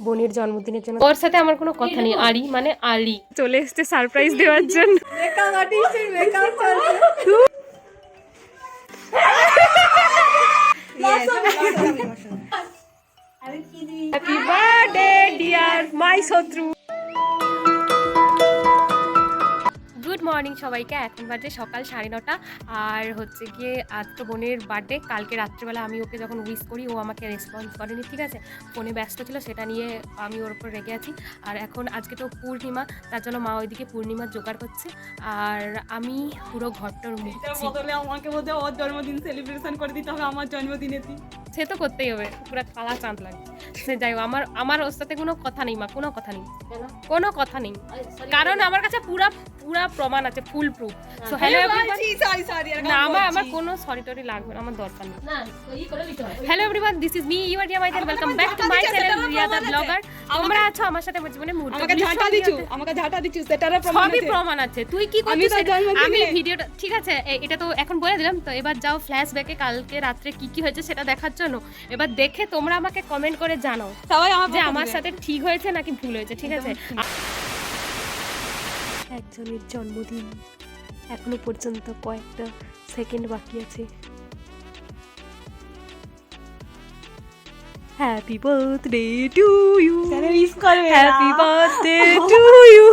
বোনের জন্মদিনের জন্য ওর সাথে আমার কোনো কথা নেই। আরি মানে আলি চলে এসেছে সারপ্রাইজ দেওয়ার জন্য। হ্যাপি বার্থডে ডিয়ার মাই শত্রু। গুড মর্নিং সবাইকে। এখন বাজে সকাল 9:30 আর হচ্ছে গিয়ে আজ তো বোনের বার্থডে। কালকে রাত্রিবেলা আমি ওকে যখন উইশ করি ও আমাকে রেসপন্স করেনি, ঠিক আছে, ফোনে ব্যস্ত ছিল, সেটা নিয়ে আমি ওর উপর রেগে আছি। আর এখন আজকে তো পূর্ণিমা, তার জন্য মা ওইদিকে পূর্ণিমার জোগাড় করছে আর আমি পুরো ঘরটার মুছছি। আমাকে বলতে ওর জন্মদিন সেলিব্রেশন করে দিতে হবে আমার জন্মদিনে। সে তো করতেই হবে, পুরো কালা চাঁদ লাগে। সে যাই হোক, আমার ওর সাথে কোনো কথা নেই মা, কোনো কথা নেই, কোনো কথা নেই, কারণ আমার কাছে পুরা প্রমাণ আছে, full proof. So hello everyone, না আমার কোনো সরি টরি লাগবে না, আমার দরকার নেই। Hello everyone, this is me your dear মাইটেল, welcome back to my channel Riya the blogger. তোমরা আছো আমার সাথে জীবনে মুহূর্ত, আমাকে ঝাঁটা দিচ্ছ, সেটারও সবই প্রমাণ আছে। তুই কি করছিস? আমি ভিডিওটা, ঠিক আছে, এটা তো এখন বলে দিলাম, তো এবার যাও ফ্ল্যাশব্যাকে কালকে রাত্রে কি হয়েছে সেটা দেখার জন্য। এবার দেখে তোমরা আমাকে কমেন্ট করে জানাও যে আমার সাথে ঠিক হয়েছে নাকি ভুল হয়েছে, ঠিক আছে? একজনের জন্মদিন, এখনো পর্যন্ত কয়েকটা সেকেন্ড বাকি আছে। Happy birthday to you, happy birthday to you,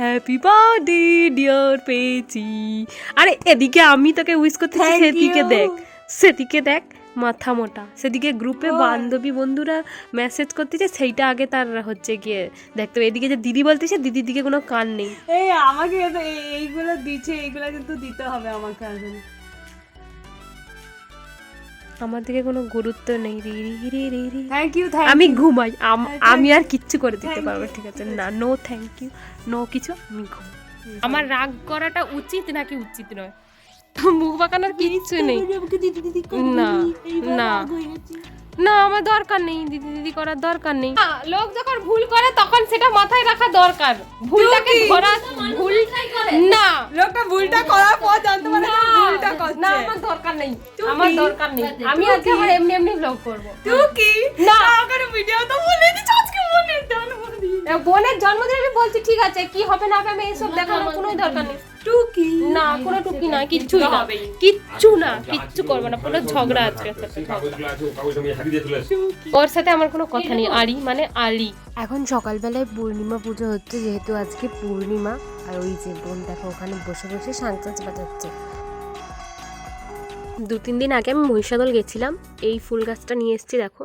happy birthday dear Pechi. আরে এদিকে আমি তোকে উইশ করতেছি, সেদিকে দেখ মাথা মোটা। সেদিকে গ্রুপে বান্ধবী বন্ধুরা মেসেজ করতেছে, সেইটা আগে তার হচ্ছে গিয়ে দেখতো। এদিকে যে দিদি বলতেছে, দিদির দিকে কোনো কান নেই। এই আমাকে এইগুলো দিচ্ছে, এইগুলো কিন্তু দিতে হবে আমাকে। আসলে আমার দিকে কোনো গুরুত্ব নেই। Thank you. আমি ঘুমাই, আমি আর কিচ্ছু করে দিতে পারবো, ঠিক আছে? না, নো থ্যাংক ইউ, নো কিছু, আমি ঘুমাই। আমার রাগ করাটা উচিত নাকি উচিত নয়? মুখ বাঁকানোর কিচ্ছু নেই। না না না, আমার দরকার নেই, দিদি করার দরকার নেই। লোক যখন ভুল করে তখন সেটা মাথায় রাখা দরকার। ভুলটাকে ধরা, ভুল না, লোকটা ভুলটা করার পর জানতে পারে যে ভুলটা করছে। না, আমার দরকার নেই, আমার দরকার নেই। আমি আজকে আমার এমনি ব্লগ করব। তুই কি না, আমার ভিডিও তো বলে দিছ আজকে বোনের জন্মদিন। বোনের জন্মদিন আমি বলছি, ঠিক আছে, কি হবে না হবে আমি এইসব দেখানোর কোনো দরকার নেই। টুকি না, কোনো টুকি না, কিচ্ছু না, কিচ্ছু করবো না, পুরো ঝগড়া আজকে। ওর সাথে আমার কোনো কথা নেই। আরি মানে আলি। এখন সকালবেলায় পূর্ণিমা পুজো হচ্ছে, যেহেতু আজকে পূর্ণিমা। আর ওই যে বোন দেখো ওখানে বসে বসে শাঁখ বাজাচ্ছে। 2-3 দিন আগে আমি মহিষাদল গেছিলাম, এই ফুল গাছটা নিয়ে এসেছি। দেখো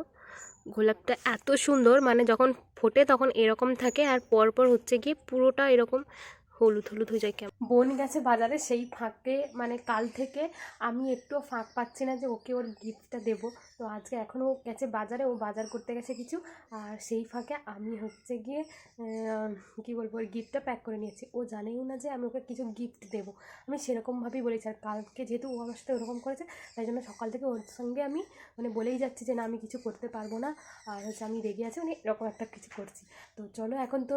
গোলাপটা এত সুন্দর, মানে যখন ফোটে তখন এরকম থাকে, আর পরপর হচ্ছে গিয়ে পুরোটা এরকম হলুদ হয়ে যায়। কেমন বোন গেছে বাজারে, সেই ফাঁকে মানে কাল থেকে আমি একটুও ফাঁক পাচ্ছি না যে ওকে ওর গিফটটা দেবো। তো আজকে এখনও গেছে বাজারে, ও বাজার করতে গেছে কিছু, আর সেই ফাঁকে আমি হচ্ছে গিয়ে কী বলবো, ওর গিফটটা প্যাক করে নিয়েছি। ও জানেও না যে আমি ওকে কিছু গিফট দেবো, আমি সেরকমভাবেই বলেছি। আর কালকে যেহেতু ও আমার সাথে ওরকম করেছে, তাই জন্য সকাল থেকে ওর সঙ্গে আমি মানে বলেই যাচ্ছি যে না আমি কিছু করতে পারবো না, আর হচ্ছে আমি রেগে আছি, মানে এরকম একটা কিছু করছি। তো চলো, এখন তো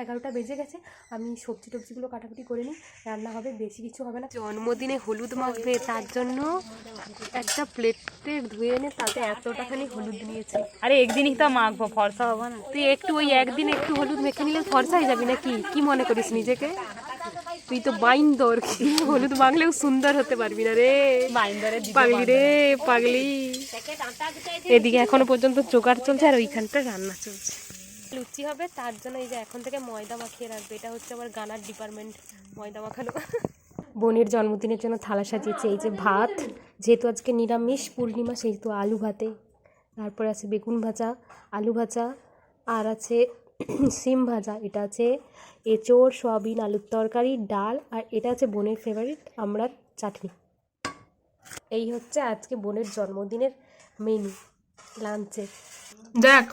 11টা বেজে গেছে, আমি সবজি টবজিগুলো কাটাকুটি করে নিই, রান্না হবে, বেশি কিছু হবে না। জন্মদিনে হলুদ মাখবে, তার জন্য একটা প্লেটে ধুয়ে এনে তাতে এতটাখানি হলুদ নিয়েছি। আরে একদিনই তো মাখবো, ফর্সা হবে না? তুই একটু ওই একদিন একটু হলুদ মেখে নিলে ফর্সা হয়ে যাবি নাকি? কি মনে করিস নিজেকে? তুই তো বাইন্দর, হলুদ মাখলেও সুন্দর হতে পারবি না রে, পাগলি রে পাগলি। এদিকে এখনো পর্যন্ত জোগাড় চলছে, আর ওইখানটা রান্না চলছে। লুচি হবে, তার জন্য এই যে এখন থেকে ময়দা মাখিয়ে রাখবে। এটা হচ্ছে আমার গানার ডিপার্টমেন্ট, ময়দা মাখানো। বোনের জন্মদিনের জন্য থালা সাজিয়েছে। এই যে ভাত, যেহেতু আজকে নিরামিষ পূর্ণিমা, সেহেতু আলু ভাতে, তারপরে আছে বেগুন ভাজা, আলু ভাজা, আর আছে সিম ভাজা, এটা আছে এঁচোড়, সয়াবিন, আলুর তরকারি, ডাল, আর এটা আছে বোনের ফেভারিট আমড়ার চাটনি। এই হচ্ছে আজকে বোনের জন্মদিনের মেনু লাঞ্চে। দেখ,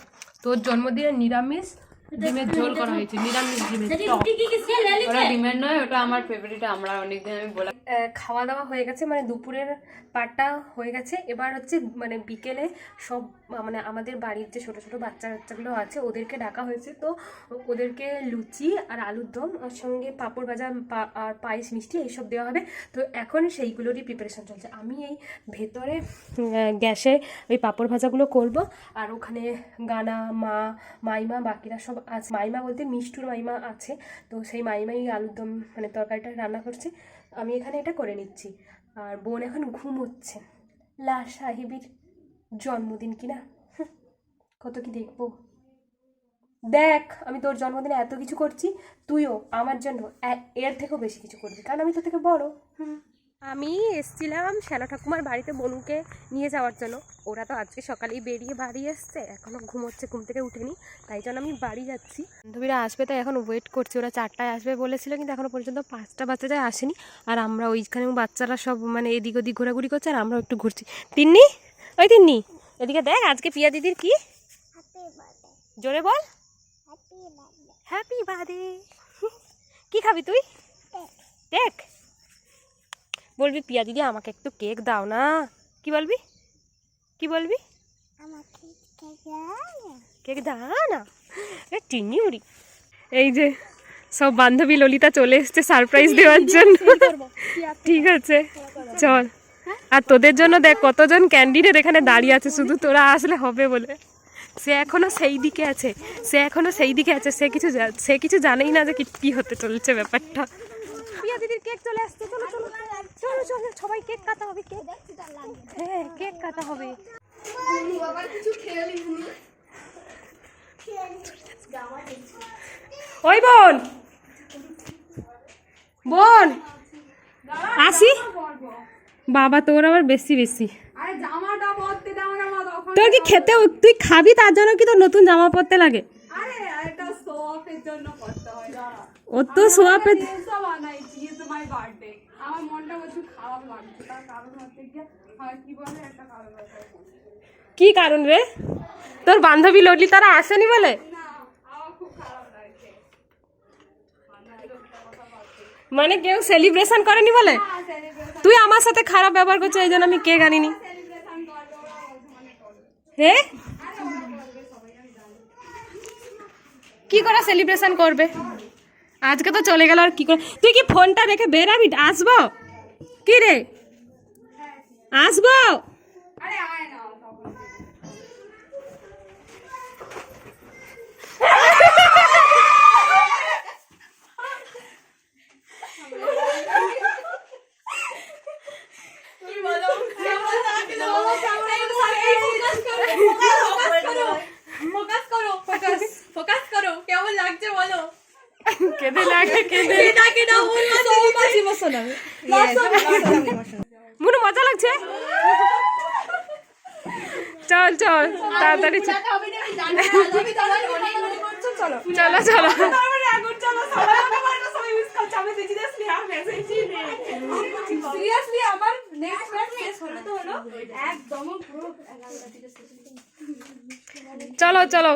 তোর জন্মদিনে নিরামিষ ডিমের ঝোল করা হয়েছে, নিরামিষ ডিমের টক। ওটা ডিমের নয়, ওটা আমার ফেভারিট। আমরা অনেকদিন আমি বলা খাওয়া দাওয়া হয়ে গেছে, মানে দুপুরের পাটটা হয়ে গেছে। এবার হচ্ছে মানে বিকেলে সব মানে আমাদের বাড়ির যে ছোটো ছোটো বাচ্চাগুলো আছে ওদেরকে ডাকা হয়েছে, তো ওদেরকে লুচি আর আলুর দম আর সঙ্গে পাঁপড় ভাজা আর পায়েস মিষ্টি এইসব দেওয়া হবে। তো এখন সেইগুলোরই প্রিপারেশন চলছে। আমি এই ভেতরে গ্যাসে ওই পাঁপড় ভাজাগুলো করব, আর ওখানে গানা মাইমা বাকিরা সব আছে। মাইমা বলতে মিষ্টুর মাইমা আছে, তো সেই মাইমাই আলুর দম মানে তরকারিটা রান্না করছে, আমি এখানে এটা করে নিচ্ছি। আর বোন এখন ঘুমোচ্ছে। লা সাহেবের জন্মদিন কিনা, কত কি দেখবো। দেখ আমি তোর জন্মদিনে এত কিছু করছি, তুইও আমার জন্য এর থেকেও বেশি কিছু করবি, কারণ আমি তোর থেকে বড়। আমি এসছিলাম শ্যালো ঠাকুমার বাড়িতে বনুকে নিয়ে যাওয়ার জন্য। ওরা তো আজকে সকালেই বেরিয়ে বাড়ি এসছে, এখনও ঘুমোচ্ছে, ঘুম থেকে উঠেনি, তাই জন্য আমি বাড়ি যাচ্ছি। বান্ধবীরা আসবে তাই এখন ওয়েট করছি। ওরা 4টায় আসবে বলেছিল, কিন্তু এখনও পর্যন্ত 5টা বাচ্চাটায় আসেনি। আর আমরা ওইখানে বাচ্চারা সব মানে এদিক ওদিক ঘোরাঘুরি করছে, আর আমরাও একটু ঘুরছি। তিন্নি, ওই তিন্নি এদিকে দেখ, আজকে পিয়া দিদির কি, জোরে বল, হ্যাপি বার্থডে। কি খাবি তুই? কেক বলবি? পিয়া দিদি আমাকে একটু কেক দাও না। কি বলবি? কি বলবি? কেক দাও না। টিনি উড়ি। এই যে সব বান্ধবী ললিতা চলে এসছে সারপ্রাইজ দেওয়ার জন্য। ঠিক আছে চল। আর তোদের জন্য দেখ কতজন ক্যান্ডিডেট এখানে দাঁড়িয়ে আছে, শুধু তোরা আসলে হবে বলে। সে এখনো সেই দিকে আছে, সে কিছু জানেই না যে কি হতে চলছে ব্যাপারটা। পিয়া দিদির কেক চলে আসছে, চলো চলো চলো চলো, সবাই কেক কাটা হবে। হ্যাঁ কেক কাটা হবে। ওই বোন বোন আসি। বাবা তোর আবার বেশি তোর কি খেতে, তুই খাবি তার জন্য কি তোর নতুন জামা পরতে লাগে? ও তো সোয়াপে কি কারণ রে? তোর বান্ধবী লড়লি তারা আসেনি বলে? মানে কেউ সেলিব্রেশন করেনি বলে? তুই আমার সাথে খারাপ ব্যবহার করছিস, এই জন্য আমি কেক আনিনি। হ্যাঁ কি করে সেলিব্রেশন করবে? আজকে তো চলে গেল, আর কি করে? তুই কি ফোনটা রেখে বেরাবি? আসবো কি রে, আসবো। কেঁদে লাগে, মুনু মজা লাগছে। চল চল তাড়াতাড়ি চলো চলো। চলো চলো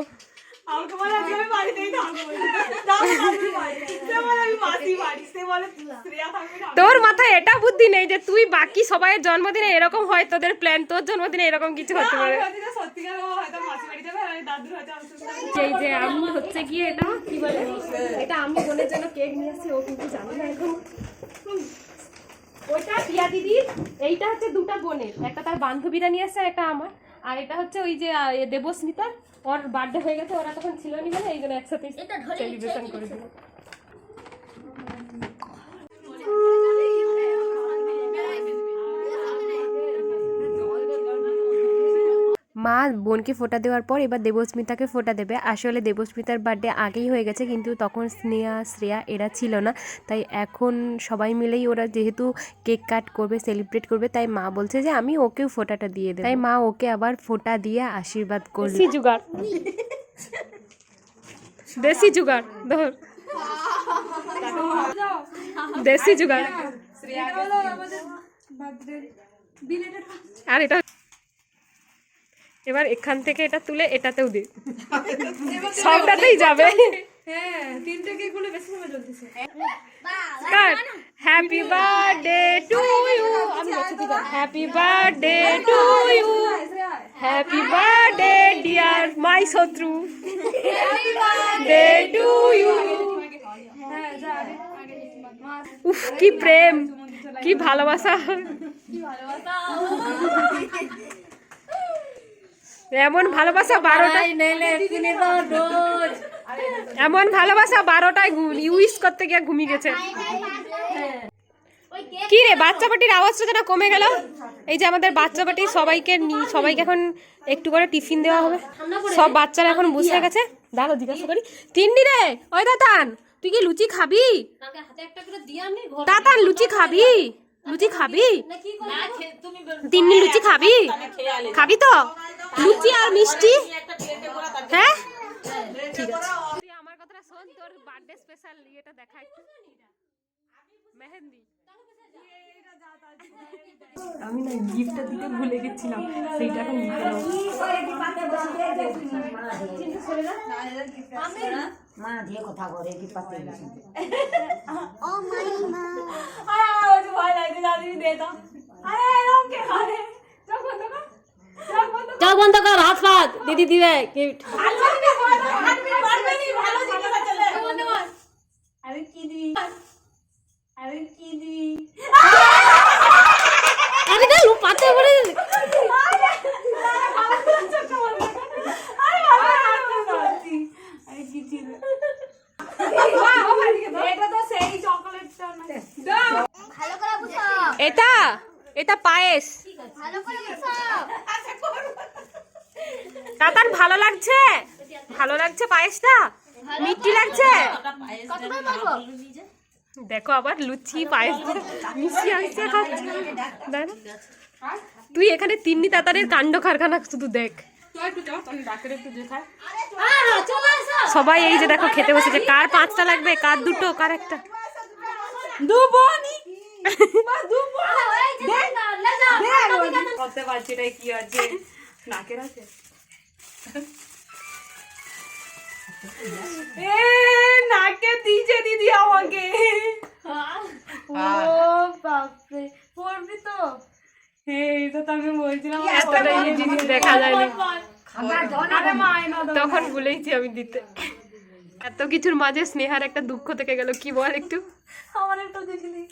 তোর মাথায় এটা বুদ্ধি নেই যে তুই বাকি সবাইয়ের জন্মদিনে এরকম হয় তোদের প্ল্যান, তোর জন্মদিনে এরকম কিছু হতে পারে। এই যে আমি হচ্ছে গিয়ে এটা কি বলে, এটা আমি বোনের জন্য কেক নিয়ে আসছি, ও কিন্তু জানে না এখন। ওইটা পিয়া দিদির, এইটা হচ্ছে দুটা বোনের, একটা তার বান্ধবীরা নিয়ে আসছে আর একটা আমার। আর এটা হচ্ছে ওই যে দেবস্মিতার, ওর বার্থডে হয়ে গেছে, ওরা তখন ছিল নি বলে এই জন্য একসাথে সেলিব্রেশন করে দিল। মা বোনকে ফোঁটা দেওয়ার পর এবার দেবস্মিতাকে ফোঁটা দেবে। আসলে দেবস্মিতার বার্থডে আগেই হয়ে গেছে, কিন্তু তখন স্নেহা শ্রেয়া এরা ছিল না, তাই এখন সবাই মিলেই ওরা যেহেতু কেক কাট করবে, সেলিব্রেট করবে, তাই মা বলছে যে আমি ওকেও ফোঁটাটা দিয়ে দেব। তাই মা ওকে আবার ফোঁটা দিয়ে আশীর্বাদ করবে। দেশি জুগাড়, দেশি জুগাড় ধর, দেশি জুগাড়। আর এটা এবার এখান থেকে এটা তুলে এটাতেও দে, সবটাতেই যাবে। হ্যাঁ 3টে কেক গুলো বেশি সময় জ্বলতেছে। হ্যাপি বার্থডে টু ইউ, আমি বলছি ঠিক আছে, happy birthday to you, happy birthday dear my শত্রু, হ্যাপি বার্থডে টু ইউ। উফ কি প্রেম, কি ভালোবাসা, এমন ভালোবাসা 12টায়, এমন ভালোবাসা 12টায় ইউজ করতে গিয়ে ঘুমিয়ে গেছে। কি রে বাচ্চা পাটির আওয়াজটা যেন কমে গেল। এই যে আমাদের বাচ্চা পাটি সবাইকে সবাইকে এখন একটু করে টিফিন দেওয়া হবে। সব বাচ্চারা এখন বুঝে গেছে। দাঁড়া জিজ্ঞাসা করি, তিন্নি রে, ওই দাতান তুই কি লুচি খাবি? দাতান লুচি খাবি? লুচি খাবি? তিন্নি লুচি খাবি? খাবি তো লুচি আর মিষ্টি? হ্যাঁ ঠিক আছে। তুই আমার কথাটা শোন, তোর বার্থডে স্পেশাল ইয়েটা দেখা একটু, মেহেন্দি। আমি না গিফটটা দিতে ভুলে গেছিলাম, সেইটা এখন নিতে হবে। মা দিয়ে কথা করে কি পাতে চোখ বন্ধ কর, হাত পাত দিদি দিবে গিফট। আরে কি দিবি, আরে কি দিবি, আরে না পাতে পড়ে এটা, এটা পায়েস। তাতান ভালো লাগছে? ভালো লাগছে পায়েসটা? মিষ্টি লাগছে? দেখো আবার লুচি পায়েস মিশিয়ে আসছে খাচ্ছে। তুই এখানে তিন্নি তাতারের কাণ্ড কারখানা শুধু দেখ। সবাই এই যে দেখো খেতে বসেছে। কার 5টা লাগবে, কার 2টো, কার একটা? করতে পারছি না, কি আছে নাকের আছে। নাকে দিয়েছে দিদি আমাকে। ও বাপরে, পড়বি তো? হ্যাঁ এটা তো আমি বলছিলাম এই জিনিস দেখা যায়নি, আরে মা এনে দাও। তখন বলেইছি আমি দিতে। এত কিছুর মাঝে স্নেহার একটা দুঃখ থেকে গেল, কি বল একটু? আমার একটু দেখিনি।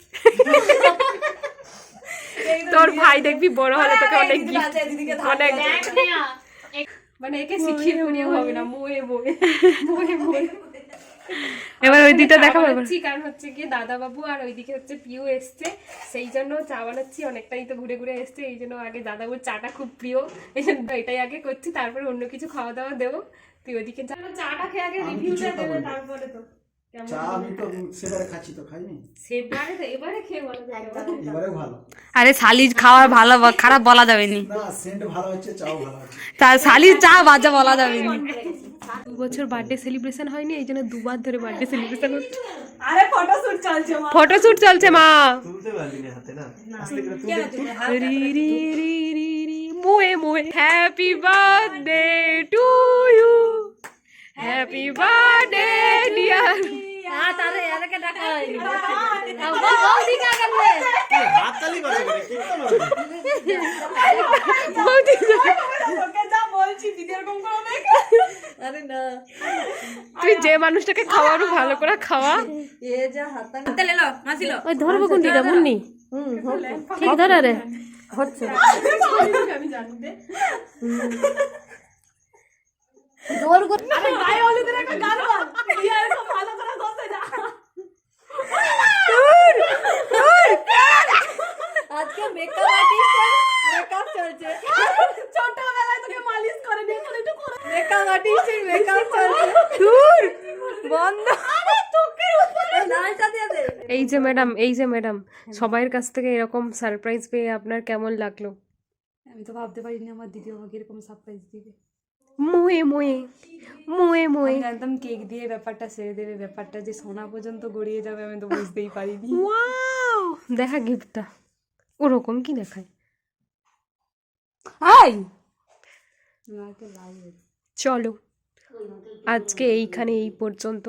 তোর ভাই দেখবি বড় হলে তোকে অনেক গিফট, অনেক মানে একে শিখিয়ে শুনিয়ে হবে না, মোয়ে মোয়ে মোয়ে মোয়ে। এবার ওই দিকটা দেখা পাচ্ছি, কারণ হচ্ছে কি দাদা বাবু আর ওইদিকে হচ্ছে পিউ এসছে, সেই জন্য চা বানাচ্ছি। অনেকটাই তো ঘুরে ঘুরে এসছে, এই জন্য আগে দাদা বাবুর চাটা খুব প্রিয়, এই জন্য এটাই আগে করছি, তারপরে অন্য কিছু খাওয়া দাওয়া দেবো। তুই ওইদিকে চাটা খেয়ে আগে রিভিউটা দেবে, তারপরে তো চা আমি তো সেবারে খাচ্ছি, তো খাইনি সেবারে তো এবারে খেয়ে বলা যায় এবারে ভালো আরে শালির খাওয়া ভালো খারাপ বলা যাবে নি, না, সেন্ট ভালো হচ্ছে, চাও ভালো হচ্ছে। তা শালির চা বাজে বলা যাবে নি। 2 বছর বার্থডে সেলিব্রেশন হয়নি, এই জন্য 2 বার ধরে বার্থডে সেলিব্রেশন হচ্ছে। আরে ফটোশুট চলছে মা, ফটোশুট চলছে মা। তুলতে পারবি না হাতে, না আস্তে করে রি রি রি রি রি মোয়ে মোয়ে। Happy birthday to you, happy birthday dear. হাত তালি করে কি ওকে যা বলছি দিদি এরকম করে দেখ। আরে না, তুই যে মানুষটাকে খাওয়ারও ভালো করে খাওয়া। এ যা হাতে লে লো মাসি লো। ওই ধরবো কোনটিটা মুন্নি? ঠিক ধরে রে, হচ্ছে আমি জানি দে। জোর করে। আরে গায়ে হলুদের একটা গান বল, তুই এরকম ভালো করে ধরতে যা। আজকে মেকআপ আর্টিস্ট, মেকআপ চলছে। ছোটবেলায় তোকে মালিশ করে নিয়ে একটু করে মেকআপ আর্টিস্ট, মেকআপ চলছে। দূর বন্ধ। আরে তোকে উপরে নাচটা দিয়ে দে। এই যে ম্যাডাম, এই যে ম্যাডাম, সবাইয়ের কাছ থেকে এরকম সারপ্রাইজ পেয়ে আপনার কেমন লাগলো? আমি তো ভাবতে পারিনি আমার দিদি আমাকে এরকম সারপ্রাইজ দিবে। মোয়ে মোয়ে মোয়ে মোয়ে। আমি জানতাম কেক দিয়ে ব্যাপারটা সেরে দেবে, ব্যাপারটা যে সোনা পর্যন্ত গড়িয়ে যাবে আমি তো বুঝতেই পারিনি। ওয়াও, দেখা গিফটটা ওরকম কি দেখায়? হাই আমাকে লাগে। চলো আজকে এইখানে এই পর্যন্ত।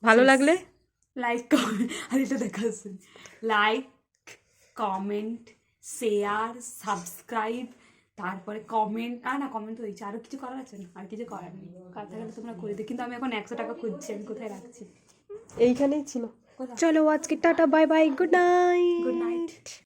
ভালো লাগলে লাইক কমেন্ট আর এটা দেখাচ্ছে লাইক কমেন্ট শেয়ার সাবস্ক্রাইব তারপরে কমেন্ট না কমেন্ট তো হয়েছে আরও কিছু করার আছে না আর কিছু করার নেই কাজ থাকলে তোমরা করে দিও কিন্তু আমি এখন 100 টাকা খুঁজছি আমি কোথায় রাখছি এইখানেই ছিল। চলো আজকে tata bye bye good night. Good night